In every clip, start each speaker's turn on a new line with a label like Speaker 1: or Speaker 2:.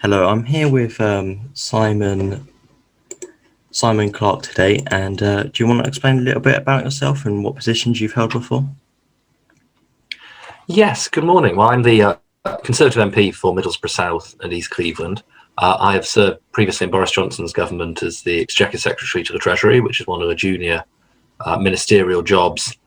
Speaker 1: Hello, I'm here with Simon Clarke today, and do you want to explain a little bit about yourself and what positions you've held before?
Speaker 2: Yes, good morning. Well, I'm the Conservative MP for Middlesbrough South and East Cleveland. I have served previously in Boris Johnson's government as the Exchequer Secretary to the Treasury, which is one of the junior ministerial jobs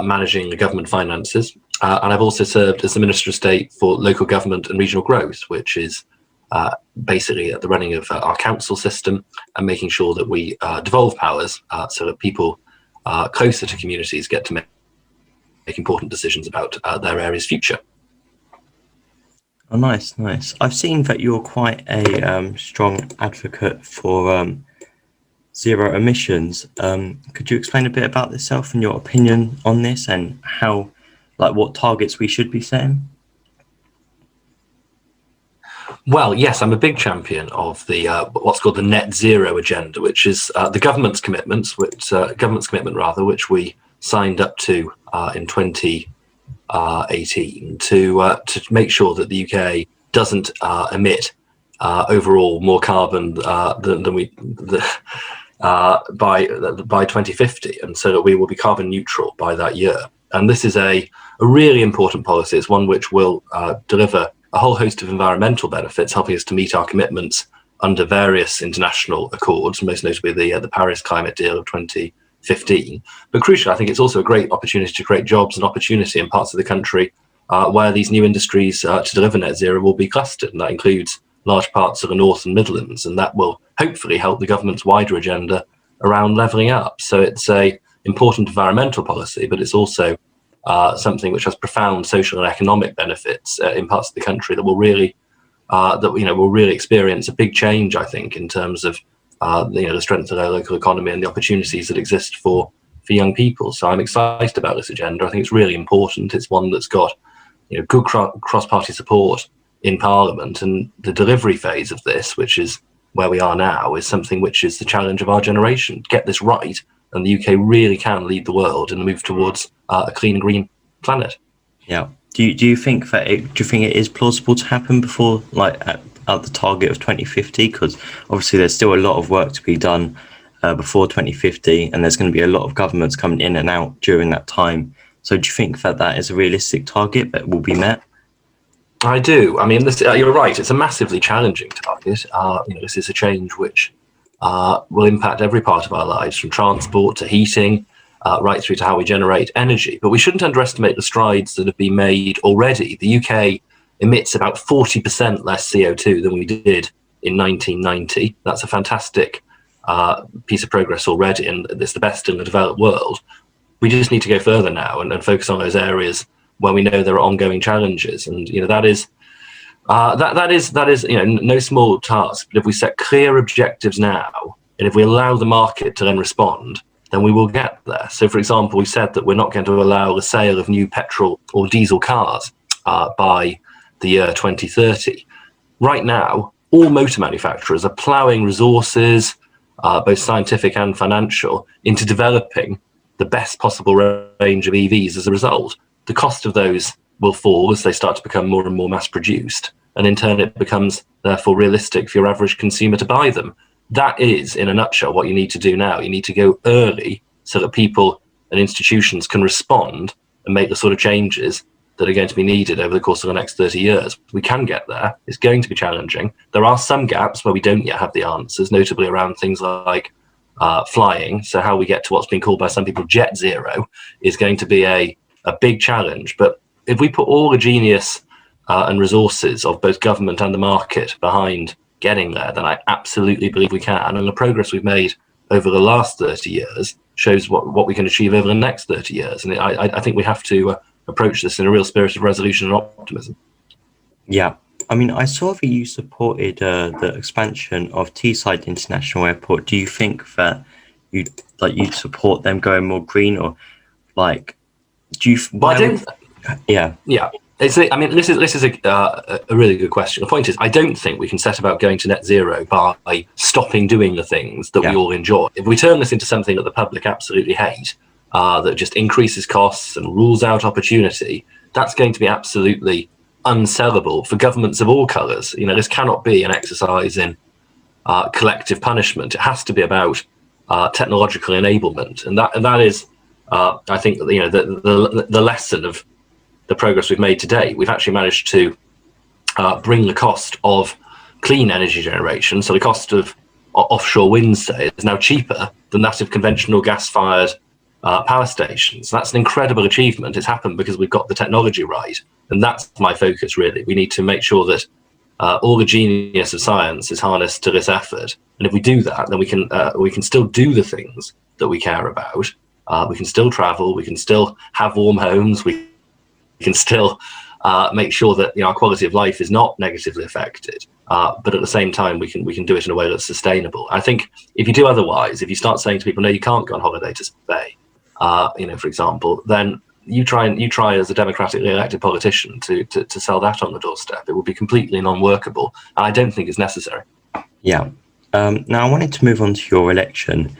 Speaker 2: managing the government finances. And I've also served as the Minister of State for Local Government and Regional Growth, which is basically the running of our council system and making sure that we devolve powers so that people closer to communities get to make important decisions about their area's future.
Speaker 1: Oh, nice. I've seen that you're quite a strong advocate for zero emissions. Could you explain a bit about yourself and your opinion on this and how, what targets we should be setting?
Speaker 2: Well, yes, I'm a big champion of the what's called the net zero agenda, which is the government's commitment, which we signed up to in 2018 to make sure that the UK doesn't emit overall more carbon than we by 2050, and so that we will be carbon neutral by that year. And this is a really important policy. It's one which will deliver a whole host of environmental benefits, helping us to meet our commitments under various international accords, most notably the Paris Climate Deal of 2015. But crucially, I think it's also a great opportunity to create jobs and opportunity in parts of the country where these new industries to deliver net zero will be clustered, and that includes large parts of the North and Midlands, and that will hopefully help the government's wider agenda around levelling up. So it's a important environmental policy, but it's also something which has profound social and economic benefits in parts of the country that will really will really experience a big change, I think, in terms of the strength of their local economy and the opportunities that exist for young people. So I'm excited about this agenda. I think it's really important. It's one that's got good cross-party support in Parliament, and the delivery phase of this, which is where we are now, is something which is the challenge of our generation. Get this right, and the UK really can lead the world in the move towards a clean and green planet.
Speaker 1: Yeah. Do you think that it is plausible to happen before at the target of 2050? Because obviously there's still a lot of work to be done before 2050, and there's going to be a lot of governments coming in and out during that time. So do you think that is a realistic target that will be met?
Speaker 2: I do. I mean, you're right. It's a massively challenging target. This is a change which will impact every part of our lives, from transport to heating, right through to how we generate energy. But we shouldn't underestimate the strides that have been made already. The UK emits about 40% less CO2 than we did in 1990. That's a fantastic piece of progress already, and it's the best in the developed world. We just need to go further now and focus on those areas where we know there are ongoing challenges, and that is no small task. But if we set clear objectives now, and if we allow the market to then respond, then we will get there. So, for example, we said that we're not going to allow the sale of new petrol or diesel cars by the year 2030. Right now, all motor manufacturers are ploughing resources, both scientific and financial, into developing the best possible range of EVs as a result. The cost of those will fall as they start to become more and more mass produced, and in turn it becomes therefore realistic for your average consumer to buy them. That is, in a nutshell, what you need to do now. You need to go early so that people and institutions can respond and make the sort of changes that are going to be needed over the course of the next 30 years. We can get there. It's going to be challenging. There are some gaps where we don't yet have the answers, notably around things like flying. So how we get to what's been called by some people jet zero is going to be a big challenge. But if we put all the genius and resources of both government and the market behind getting there, then I absolutely believe we can. And the progress we've made over the last 30 years shows what we can achieve over the next 30 years. And I think we have to approach this in a real spirit of resolution and optimism.
Speaker 1: Yeah. I mean, I saw that you supported the expansion of Teesside International Airport. Do you think that you'd support them going more green, or do you? Yeah.
Speaker 2: This is a really good question. The point is, I don't think we can set about going to net zero by stopping doing the things that we all enjoy. If we turn this into something that the public absolutely hate, that just increases costs and rules out opportunity, that's going to be absolutely unsellable for governments of all colours. This cannot be an exercise in collective punishment. It has to be about technological enablement, and that is, I think, the lesson of the progress we've made today. We've actually managed to bring the cost of clean energy generation, so the cost of offshore wind, say, is now cheaper than that of conventional gas-fired power stations. That's an incredible achievement. It's happened because we've got the technology right, and that's my focus, really. We need to make sure that all the genius of science is harnessed to this effort, and if we do that, then we can still do the things that we care about. We can still travel, we can still have warm homes, we can still make sure that our quality of life is not negatively affected, but at the same time we can do it in a way that's sustainable. I think if you do otherwise, if you start saying to people, no, you can't go on holiday to Spain, for example, then you try as a democratically elected politician to sell that on the doorstep. It would be completely non-workable, and I don't think it's necessary.
Speaker 1: Yeah. Now I wanted to move on to your election.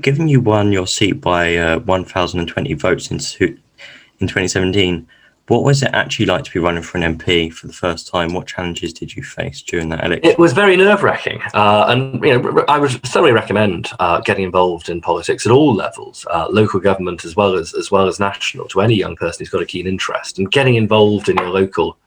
Speaker 1: Given you won your seat by 1,020 votes in 2017, what was it actually like to be running for an MP for the first time? What challenges did you face during that election?
Speaker 2: It was very nerve-wracking, and I would thoroughly recommend getting involved in politics at all levels, local government as well as national, to any young person who's got a keen interest. And getting involved in your local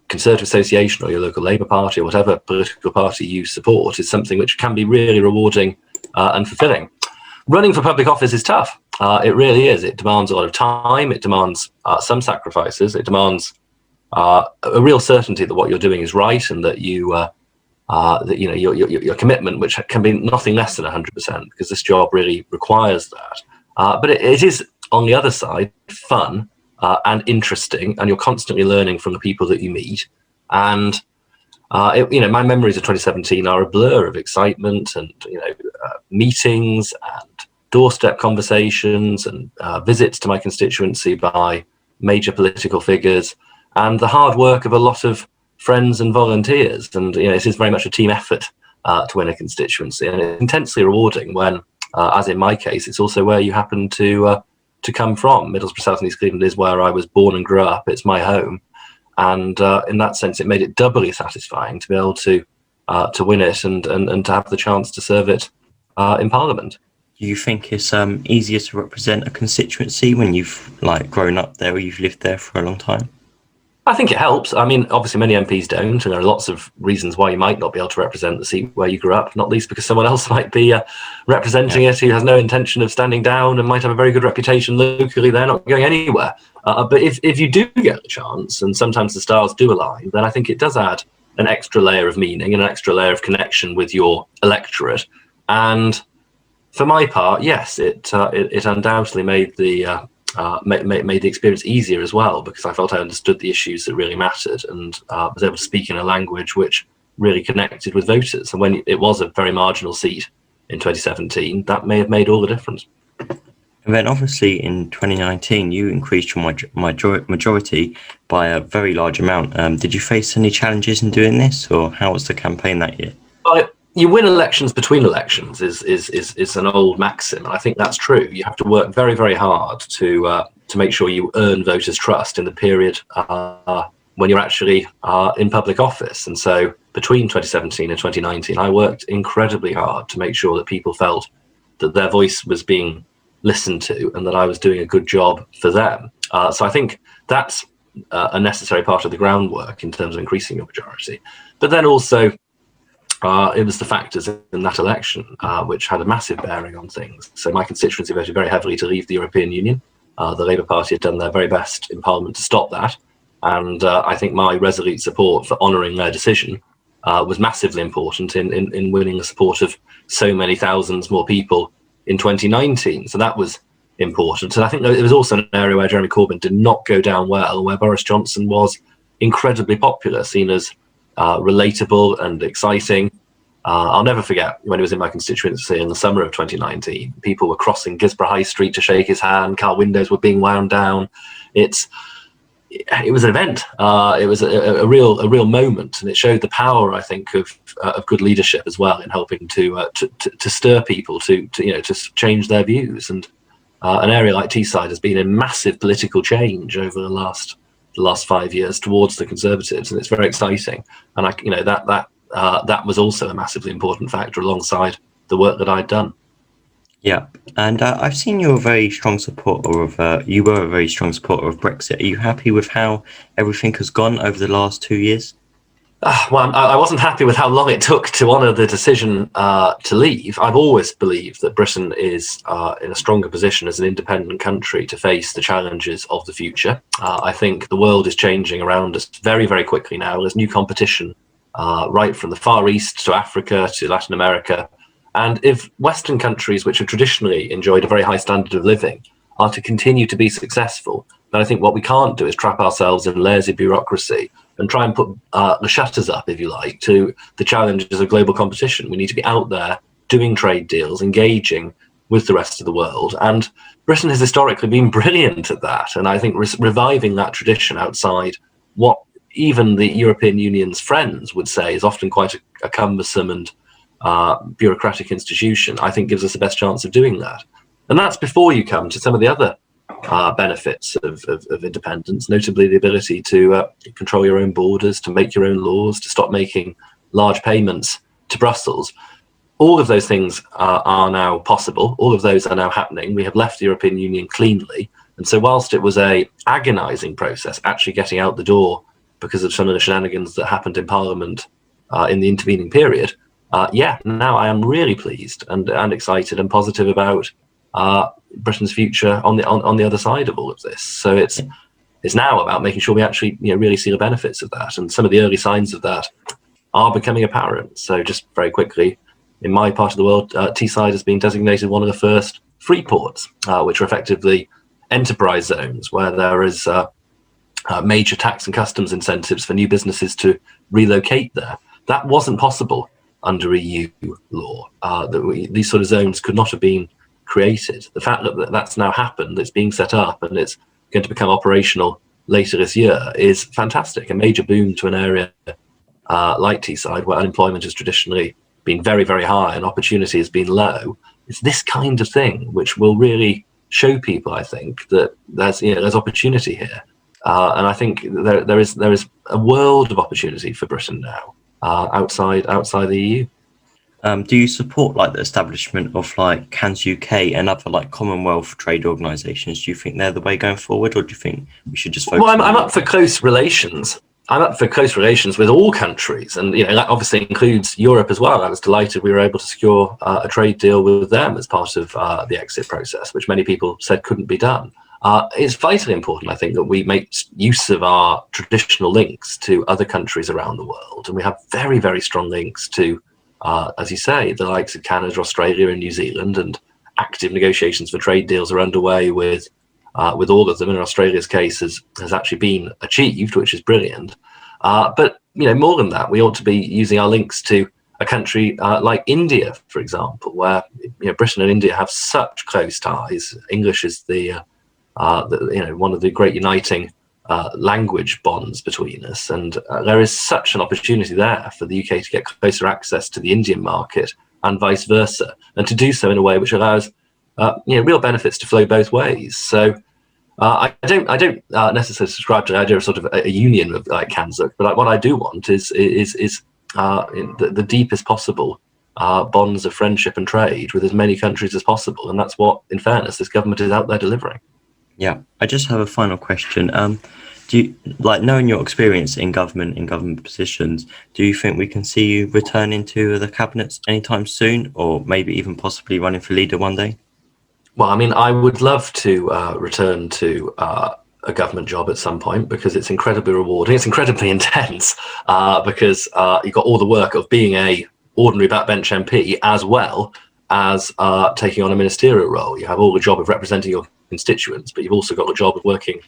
Speaker 2: Conservative association or your local Labour Party or whatever political party you support is something which can be really rewarding and fulfilling. Running for public office is tough. It really is. It demands a lot of time. It demands some sacrifices. It demands a real certainty that what you're doing is right, and that your commitment, which can be nothing less than 100%, because this job really requires that. But it is, on the other side, fun and interesting, and you're constantly learning from the people that you meet. And my memories of 2017 are a blur of excitement and meetings and doorstep conversations and visits to my constituency by major political figures, and the hard work of a lot of friends and volunteers. And it is very much a team effort to win a constituency, and it's intensely rewarding when, as in my case, it's also where you happen to come from. Middlesbrough, South and East Cleveland is where I was born and grew up. It's my home, and in that sense, it made it doubly satisfying to be able to win it and to have the chance to serve it in Parliament.
Speaker 1: Do you think it's easier to represent a constituency when you've grown up there, or you've lived there for a long time?
Speaker 2: I think it helps. I mean, obviously many MPs don't, and there are lots of reasons why you might not be able to represent the seat where you grew up, not least because someone else might be representing it who has no intention of standing down and might have a very good reputation locally. They're not going anywhere. But if you do get the chance, and sometimes the stars do align, then I think it does add an extra layer of meaning and an extra layer of connection with your electorate. And for my part, yes, it undoubtedly made the experience easier as well, because I felt I understood the issues that really mattered, and was able to speak in a language which really connected with voters. And when it was a very marginal seat in 2017, that may have made all the difference.
Speaker 1: And then obviously in 2019, you increased your majority by a very large amount. Did you face any challenges in doing this, or how was the campaign that year?
Speaker 2: You win elections between elections is an old maxim, and I think that's true. You have to work very, very hard to make sure you earn voters' trust in the period when you're actually in public office. And so between 2017 and 2019, I worked incredibly hard to make sure that people felt that their voice was being listened to and that I was doing a good job for them. So I think that's a necessary part of the groundwork in terms of increasing your majority. But then also, it was the factors in that election which had a massive bearing on things. So my constituency voted very heavily to leave the European Union. The Labour Party had done their very best in Parliament to stop that. And I think my resolute support for honouring their decision was massively important in winning the support of so many thousands more people in 2019. So that was important. And I think it was also an area where Jeremy Corbyn did not go down well, where Boris Johnson was incredibly popular, seen as relatable and exciting. I'll never forget when he was in my constituency in the summer of 2019. People were crossing Gisborough High Street to shake his hand. Car windows were being wound down. It was an event. It was a real moment, and it showed the power, I think, of good leadership as well in helping to stir people to change their views. And an area like Teesside has been in massive political change over the last the last 5 years towards the Conservatives, and it's very exciting. And that was also a massively important factor alongside the work that I'd done.
Speaker 1: Yeah, and I've seen you're a very strong supporter of. You were a very strong supporter of Brexit. Are you happy with how everything has gone over the last 2 years?
Speaker 2: Well, I wasn't happy with how long it took to honour the decision to leave. I've always believed that Britain is in a stronger position as an independent country to face the challenges of the future. I think the world is changing around us very, very quickly now. There's new competition right from the Far East to Africa to Latin America. And if Western countries, which have traditionally enjoyed a very high standard of living, are to continue to be successful, then I think what we can't do is trap ourselves in lazy bureaucracy and try and put the shutters up, if you like, to the challenges of global competition. We need to be out there doing trade deals, engaging with the rest of the world. And Britain has historically been brilliant at that. And I think reviving that tradition outside what even the European Union's friends would say is often quite a cumbersome and bureaucratic institution, I think gives us the best chance of doing that. And that's before you come to some of the other benefits of independence, notably the ability to control your own borders, to make your own laws, to stop making large payments to Brussels. All of those things are now possible. All of those are now happening. We have left the European Union cleanly. And so whilst it was a agonizing process, actually getting out the door because of some of the shenanigans that happened in Parliament in the intervening period, now I am really pleased and excited and positive about Britain's future on the other side of all of this. So it's now about making sure we actually really see the benefits of that, and some of the early signs of that are becoming apparent. So just very quickly, in my part of the world, Teesside has been designated one of the first free ports, which are effectively enterprise zones where there is major tax and customs incentives for new businesses to relocate there. That wasn't possible under EU law. These sort of zones could not have been created. The fact that that's now happened, it's being set up, and it's going to become operational later this year is fantastic. A major boom to an area like Teesside, where unemployment has traditionally been very, very high and opportunity has been low. It's this kind of thing which will really show people, I think, that there's opportunity here. And I think there is a world of opportunity for Britain now outside the EU.
Speaker 1: Do you support like the establishment of like CANZUK and other like Commonwealth trade organisations? Do you think they're the way going forward, or do you think we should just focus?
Speaker 2: Well, I'm up for close relations. I'm up for close relations with all countries, and that obviously includes Europe as well. I was delighted we were able to secure a trade deal with them as part of the exit process, which many people said couldn't be done. It's vitally important, I think, that we make use of our traditional links to other countries around the world, and we have very, very strong links to, as you say, the likes of Canada, Australia, and New Zealand, and active negotiations for trade deals are underway with all of them. In Australia's case, has actually been achieved, which is brilliant. But more than that, we ought to be using our links to a country like India, for example, where Britain and India have such close ties. English is the one of the great uniting language bonds between us, and there is such an opportunity there for the UK to get closer access to the Indian market and vice versa, and to do so in a way which allows real benefits to flow both ways. So I don't necessarily subscribe to the idea of sort of a union of like CANZUK, but what I do want is the deepest possible bonds of friendship and trade with as many countries as possible, and that's what, in fairness, this government is out there delivering.
Speaker 1: Yeah, I just have a final question. Do you, like, knowing your experience in government positions, do you think we can see you return into the cabinets anytime soon, or maybe even possibly running for leader one day?
Speaker 2: Well, I mean, I would love to return to a government job at some point, because it's incredibly rewarding. It's incredibly intense because you've got all the work of being a ordinary backbench MP as well as taking on a ministerial role. You have all the job of representing your constituents, but you've also got the job of working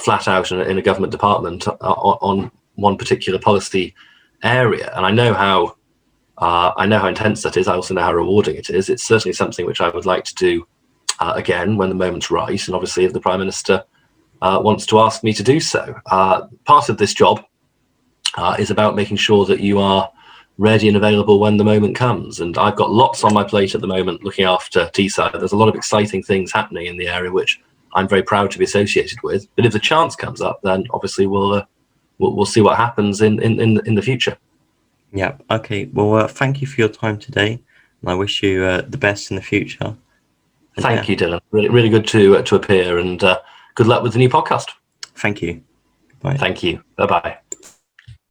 Speaker 2: flat out in a government department on one particular policy area. And I know how intense that is. I also know how rewarding it is. It's certainly something which I would like to do again when the moment's right, and obviously if the Prime Minister wants to ask me to do so. Part of this job is about making sure that you are ready and available when the moment comes, and I've got lots on my plate at the moment looking after Teesside. There's a lot of exciting things happening in the area which I'm very proud to be associated with. But if the chance comes up, then obviously we'll see what happens in the future.
Speaker 1: Yeah. Okay. Well, thank you for your time today, and I wish you the best in the future. And
Speaker 2: Thank you, Dylan. Really, really good to appear, and good luck with the new podcast.
Speaker 1: Thank you. Bye.
Speaker 2: Thank you. Bye-bye.